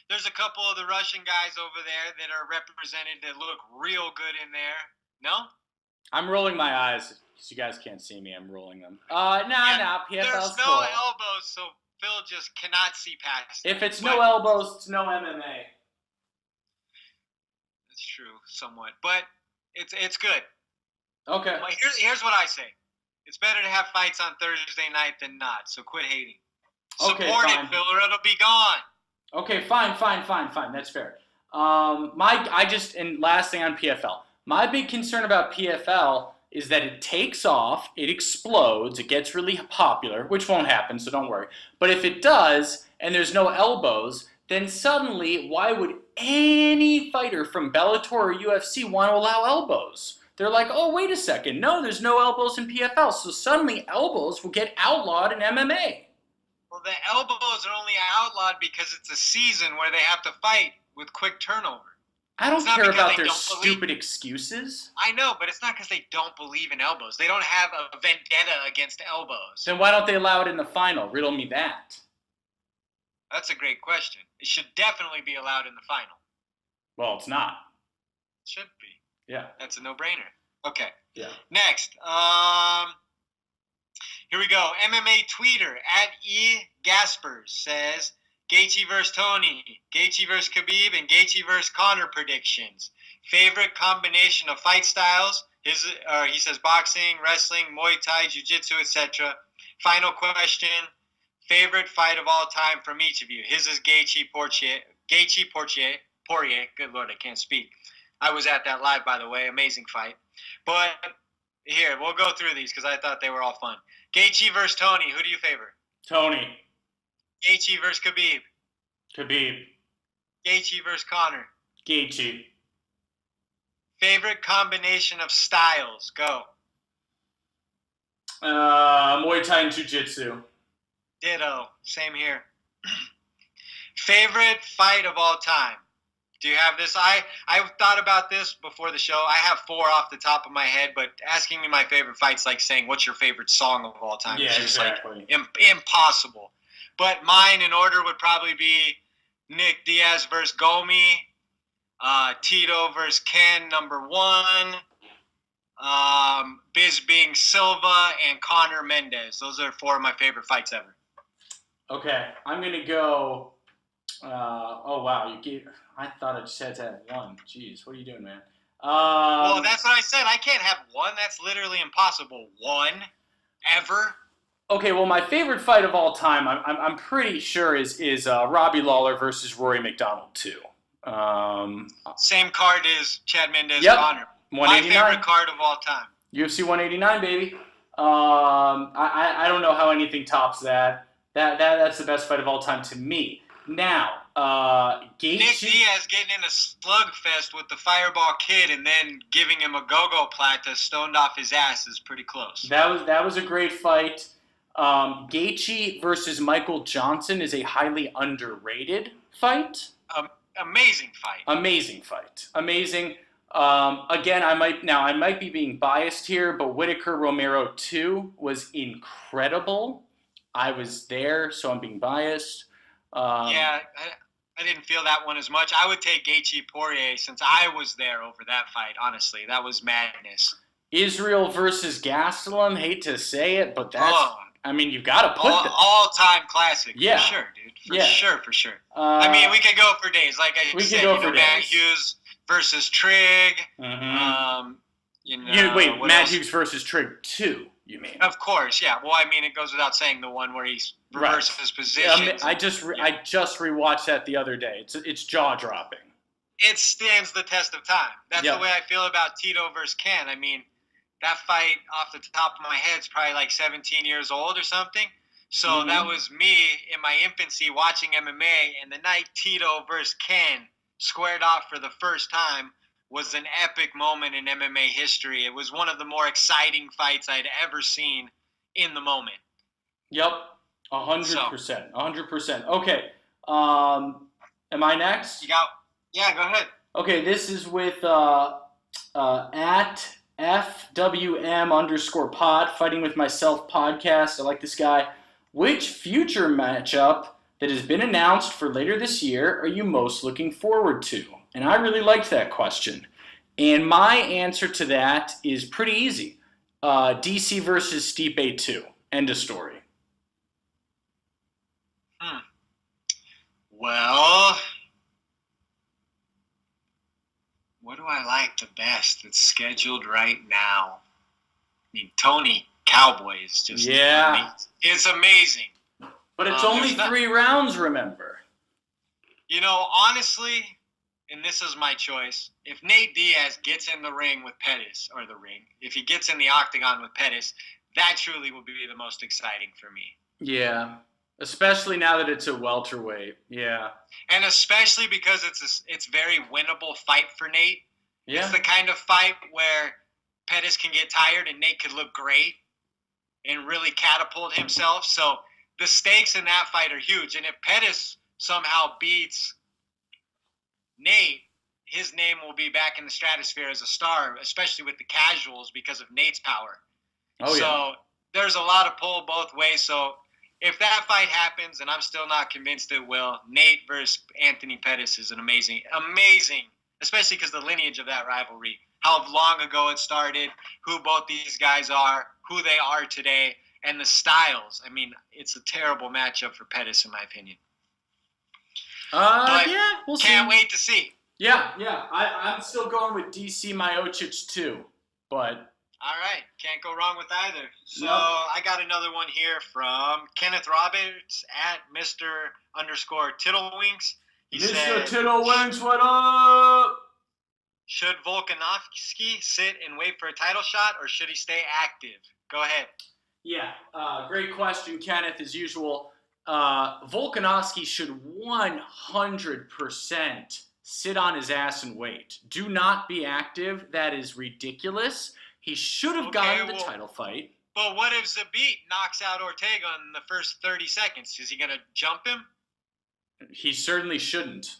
There's a couple of the Russian guys over there that are represented that look real good in there. No? I'm rolling my eyes. Because you guys can't see me. I'm rolling them. PFL's There's no elbows, so Phil just cannot see past it. If it's no elbows, it's no MMA. That's true, somewhat. But it's good. Okay. Well, here's what I say. It's better to have fights on Thursday night than not, so quit hating. Support it, Phil, or it'll be gone. Okay, fine. That's fair. And last thing on PFL. My big concern about PFL is that it takes off, it explodes, it gets really popular, which won't happen, so don't worry. But if it does, and there's no elbows, then suddenly, why would any fighter from Bellator or UFC want to allow elbows? They're like, oh, wait a second, no, there's no elbows in PFL, so suddenly elbows will get outlawed in MMA. Well, the elbows are only outlawed because it's a season where they have to fight with quick turnover. I don't care about their stupid excuses. I know, but it's not because they don't believe in elbows. They don't have a vendetta against elbows. Then why don't they allow it in the final? Riddle me that. That's a great question. It should definitely be allowed in the final. Well, it's not. It should be. Yeah. That's a no-brainer. Okay. Yeah. Next. Here we go. MMA tweeter @eGaspers says, Gaethje versus Tony, Gaethje versus Khabib, and Gaethje versus Conor predictions. Favorite combination of fight styles? He says boxing, wrestling, Muay Thai, Jiu-Jitsu, etc. Final question. Favorite fight of all time from each of you? His is Gaethje Poirier. Good Lord, I can't speak. I was at that live, by the way. Amazing fight. But here, we'll go through these because I thought they were all fun. Gaethje versus Tony. Who do you favor? Tony. Gaethje versus Khabib. Khabib. Gaethje versus Conor. Gaethje. Favorite combination of styles? Go. Muay Thai and Jiu-Jitsu. Ditto. Same here. Favorite fight of all time? Do you have this? I thought about this before the show. I have 4 off the top of my head, but asking me my favorite fight's like saying, what's your favorite song of all time? Yeah, it's just exactly. like impossible. But mine in order would probably be Nick Diaz versus Gomi, Tito versus Ken, number 1, Bisping Silva, and Conor Mendes. Those are 4 of my favorite fights ever. Okay, I'm going to go... oh, wow. I thought I just had to have 1. Jeez, what are you doing, man? Well, that's what I said. I can't have 1. That's literally impossible. 1 ever. Okay, well, my favorite fight of all time, I'm pretty sure is Robbie Lawler versus Rory McDonald 2. Same card as Chad Mendes. Yep. Conor. 189. My favorite card of all time. UFC 189, baby. I don't know how anything tops that. That's the best fight of all time to me. Now, Gaethje... Nick Diaz getting in a slugfest with the Fireball Kid and then giving him a go-go plata stoned off his ass is pretty close. That was a great fight. Gaethje versus Michael Johnson is a highly underrated fight. Amazing fight. Amazing fight. Amazing. Again, I might be being biased here, but Whittaker Romero 2 was incredible. I was there, so I'm being biased. Yeah, I didn't feel that one as much. I would take Gaethje Poirier since I was there over that fight, honestly. That was madness. Israel versus Gastelum, hate to say it, but that's... I mean, you've got to put that. All-time classic, yeah. For sure, dude. For sure. I mean, we could go for days. Like I said, Matt Hughes versus Trigg. Mm-hmm. Wait, Matt Hughes versus Trigg 2, you mean? Of course, yeah. Well, I mean, it goes without saying the one where he's reverses his position. Yeah, I just rewatched that the other day. It's jaw-dropping. It stands the test of time. That's the way I feel about Tito versus Ken. I mean, that fight off the top of my head is probably like 17 years old or something. So that was me in my infancy watching MMA, and the night Tito versus Ken squared off for the first time was an epic moment in MMA history. It was one of the more exciting fights I'd ever seen in the moment. Yep, 100%. 100%. Okay, am I next? Yeah, go ahead. Okay, this is with at FWM_pod, Fighting With Myself podcast. I like this guy. Which future matchup that has been announced for later this year are you most looking forward to? And I really liked that question. And my answer to that is pretty easy. DC versus Stipe 2. End of story. Well, what do I like the best that's scheduled right now? I mean, Tony Cowboy is just amazing. It's amazing. But it's only 3 rounds, remember. You know, honestly, and this is my choice, if Nate Diaz gets in the ring with Pettis, if he gets in the octagon with Pettis, that truly will be the most exciting for me. Yeah, especially now that it's a welterweight. Yeah. And especially because it's very winnable fight for Nate. Yeah. It's the kind of fight where Pettis can get tired and Nate could look great and really catapult himself. So the stakes in that fight are huge. And if Pettis somehow beats Nate, his name will be back in the stratosphere as a star, especially with the casuals because of Nate's power. So there's a lot of pull both ways. So if that fight happens, and I'm still not convinced it will, Nate versus Anthony Pettis is an amazing, especially because the lineage of that rivalry, how long ago it started, who both these guys are, who they are today, and the styles. I mean, it's a terrible matchup for Pettis, in my opinion. But we'll see. Can't wait to see. Yeah. I'm still going with DC Miocic too, but. All right, can't go wrong with either. So Nope. I got another one here from Kenneth Roberts at Mr._Tittlewinks. He Mr. said, Tittlewinks, what up? should Volkanovski sit and wait for a title shot, or should he stay active? Go ahead. Yeah, great question, Kenneth, as usual. Volkanovski should 100% sit on his ass and wait. Do not be active. That is ridiculous. He should have gotten the title fight. But what if Zabit knocks out Ortega in the first 30 seconds? Is he going to jump him? He certainly shouldn't.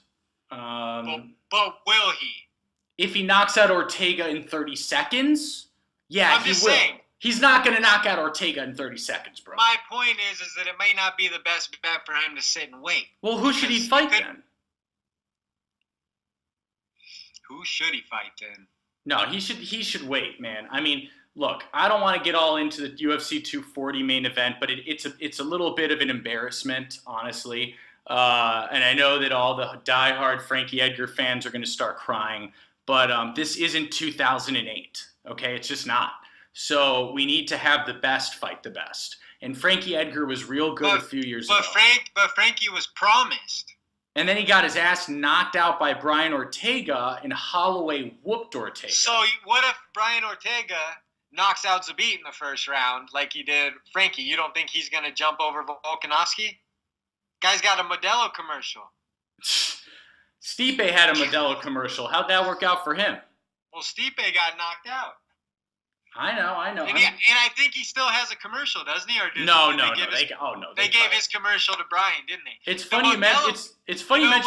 But will he? If he knocks out Ortega in 30 seconds, yeah, he will. Saying, He's not going to knock out Ortega in 30 seconds, bro. My point is that it may not be the best bet for him to sit and wait. Well, who should he fight then? Who should he fight then? No, he should wait, man. I mean, look, I don't want to get all into the UFC 240 main event, but it's a little bit of an embarrassment, honestly. And I know that all the diehard Frankie Edgar fans are going to start crying, but this isn't 2008, okay? It's just not. So we need to have the best fight the best. And Frankie Edgar was real good a few years ago. But Frankie was promised. And then he got his ass knocked out by Brian Ortega, and Holloway whooped Ortega. So what if Brian Ortega knocks out Zabit in the first round like he did Frankie? You don't think he's going to jump over Volkanovski? Guy's got a Modelo commercial. Stipe had a Modelo commercial. How'd that work out for him? Well, Stipe got knocked out. I know. And I think he still has a no, They gave his commercial to Brian, didn't they? It's funny you mention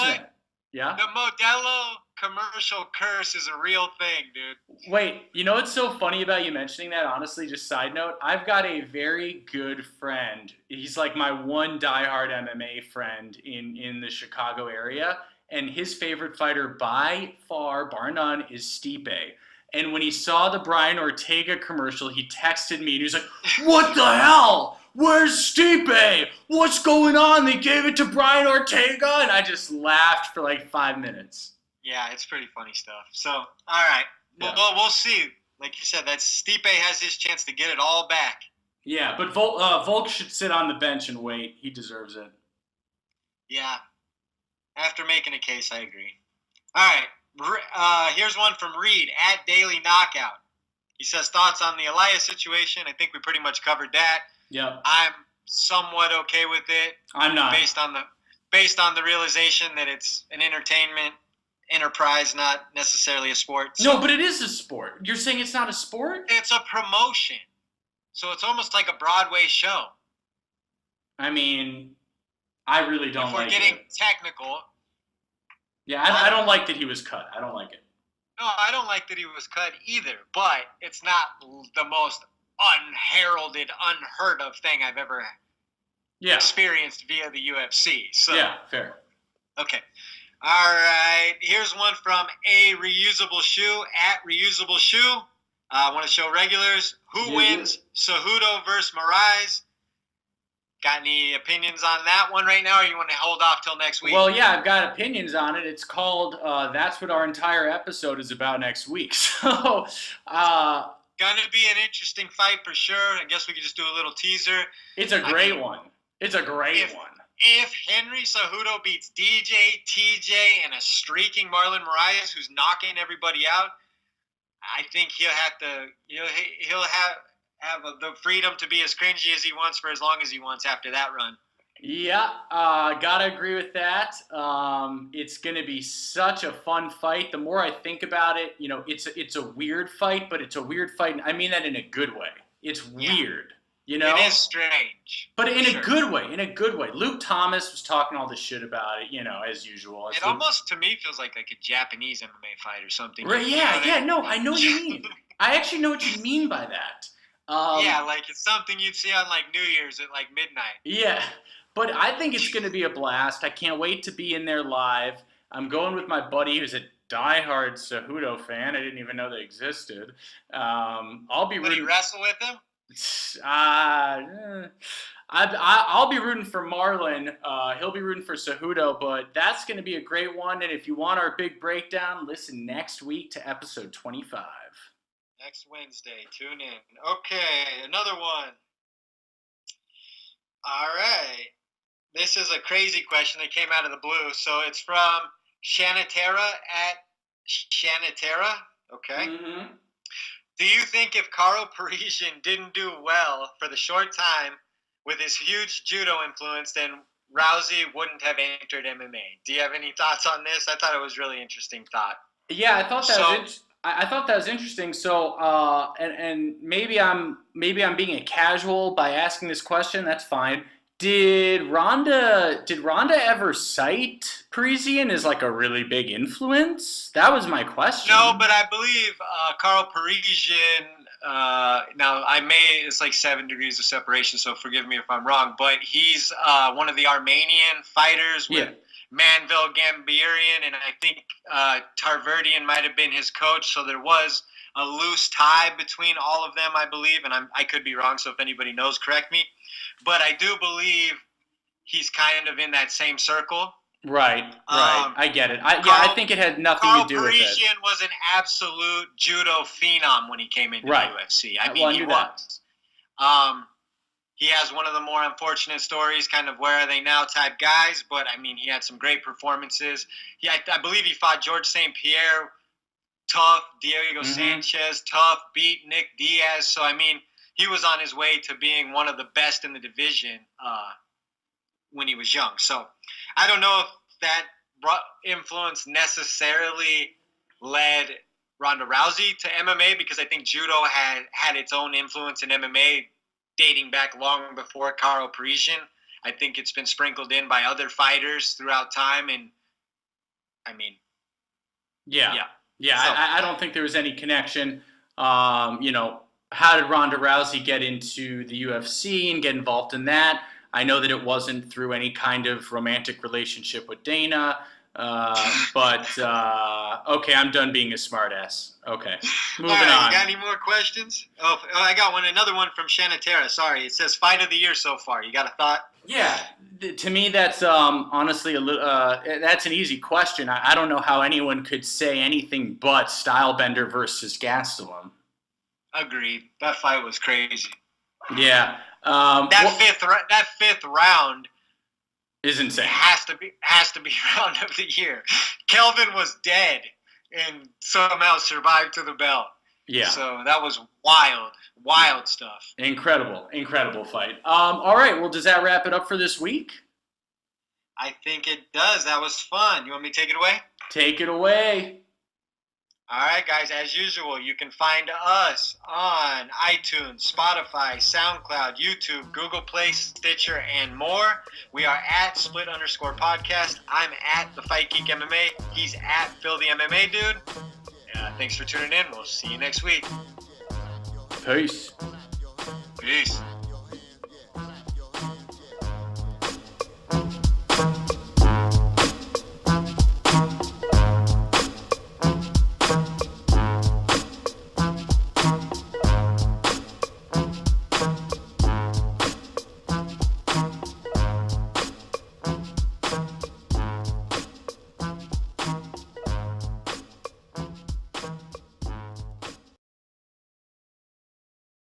that. Yeah. The Modelo commercial curse is a real thing, dude. Wait, you know what's so funny about you mentioning that? Honestly, just side note, I've got a very good friend. He's like my one diehard MMA friend in the Chicago area, and his favorite fighter by far, bar none, is Stipe. And when he saw the Brian Ortega commercial, he texted me and he was like, "What the hell? Where's Stipe? What's going on? They gave it to Brian Ortega?" And I just laughed for like 5 minutes. Yeah, it's pretty funny stuff. So, all right. Well, we'll see. Like you said, Stipe has his chance to get it all back. Yeah, but Volk should sit on the bench and wait. He deserves it. Yeah. After making a case, I agree. All right. Here's one from Reed at Daily Knockout. He says, thoughts on the Elias situation. I think we pretty much covered that. Yep. I'm somewhat okay with it. I'm not. Based on the realization that it's an entertainment enterprise, not necessarily a sport. So, no, but it is a sport. You're saying it's not a sport? It's a promotion. So it's almost like a Broadway show. I mean, I really don't like it. If we're getting technical. Yeah, I don't like that he was cut. I don't like it. No, I don't like that he was cut either, but it's not the most unheralded, unheard of thing I've ever experienced via the UFC. So yeah, fair. Okay. All right. Here's one from A Reusable Shoe at Reusable Shoe. I want to show regulars. Who wins Cejudo versus Moraes? Got any opinions on that one right now, or you want to hold off till next week? Well, yeah, I've got opinions on it. It's called That's What Our Entire Episode Is About Next Week. So, gonna be an interesting fight for sure. I guess we could just do a little teaser. It's a great one. It's a great one. If Henry Cejudo beats DJ, TJ, and a streaking Marlon Moraes who's knocking everybody out, I think he'll have the freedom to be as cringy as he wants for as long as he wants after that run. Yeah, gotta agree with that. It's gonna be such a fun fight. The more I think about it, it's a weird fight, but it's a weird fight. I mean that in a good way. It's weird. You know? It is strange. But in a good way, Luke Thomas was talking all this shit about it, as usual. It almost, to me, feels like a Japanese MMA fight or something. Right, I know what you mean. I actually know what you mean by that. Like it's something you'd see on like New Year's at like midnight. Yeah, but I think it's going to be a blast. I can't wait to be in there live. I'm going with my buddy who's a diehard Cejudo fan. I didn't even know they existed. I'll be rooting. Did you wrestle with him? I'll be rooting for Marlon. He'll be rooting for Cejudo, but that's going to be a great one. And if you want our big breakdown, listen next week to episode 25. Next Wednesday. Tune in. Okay, another one. All right. This is a crazy question that came out of the blue. So it's from Shanatera at Shanatera. Okay. Mm-hmm. Do you think if Karo Parisian didn't do well for the short time with his huge judo influence, then Rousey wouldn't have entered MMA? Do you have any thoughts on this? I thought it was really interesting thought. Yeah, I thought that was interesting. So, and maybe I'm being a casual by asking this question. That's fine. Did Ronda ever cite Parisian as like a really big influence? That was my question. No, but I believe Karo Parisian. Now it's like 7 degrees of separation, so forgive me if I'm wrong. But he's one of the Armenian fighters with Manvel Gambirian, and I think Tarverdian might have been his coach. So there was a loose tie between all of them, I believe, and I could be wrong. So if anybody knows, correct me. But I do believe he's kind of in that same circle. Right. I get it. I think it had nothing to do with it. Parisian was an absolute judo phenom when he came into the UFC. I mean, he was. He has one of the more unfortunate stories, kind of where are they now type guys, but I mean, he had some great performances. I believe he fought George St-Pierre, tough, Diego Sanchez, tough, beat Nick Diaz. So, I mean, he was on his way to being one of the best in the division when he was young. So I don't know if that influence necessarily led Ronda Rousey to MMA, because I think judo had its own influence in MMA dating back long before Karo Parisian. I think it's been sprinkled in by other fighters throughout time. And I mean, yeah. So, I don't think there was any connection. How did Ronda Rousey get into the UFC and get involved in that? I know that it wasn't through any kind of romantic relationship with Dana, but okay, I'm done being a smartass. Okay, moving on. You got any more questions? Oh, I got one. Another one from Shanatera. Sorry, it says fight of the year so far. You got a thought? Yeah, to me that's honestly that's an easy question. I don't know how anyone could say anything but Stylebender versus Gastelum. Agreed. That fight was crazy. Yeah. That fifth round is insane. Has to be round of the year. Kelvin was dead and somehow survived to the bell. Yeah. So that was wild stuff. Incredible fight. All right. Well, does that wrap it up for this week? I think it does. That was fun. You want me to take it away? Take it away. All right, guys, as usual, you can find us on iTunes, Spotify, SoundCloud, YouTube, Google Play, Stitcher, and more. We are at @split_podcast. I'm at The Fight Geek MMA. He's at Phil the MMA Dude. Thanks for tuning in. We'll see you next week. Peace. Peace.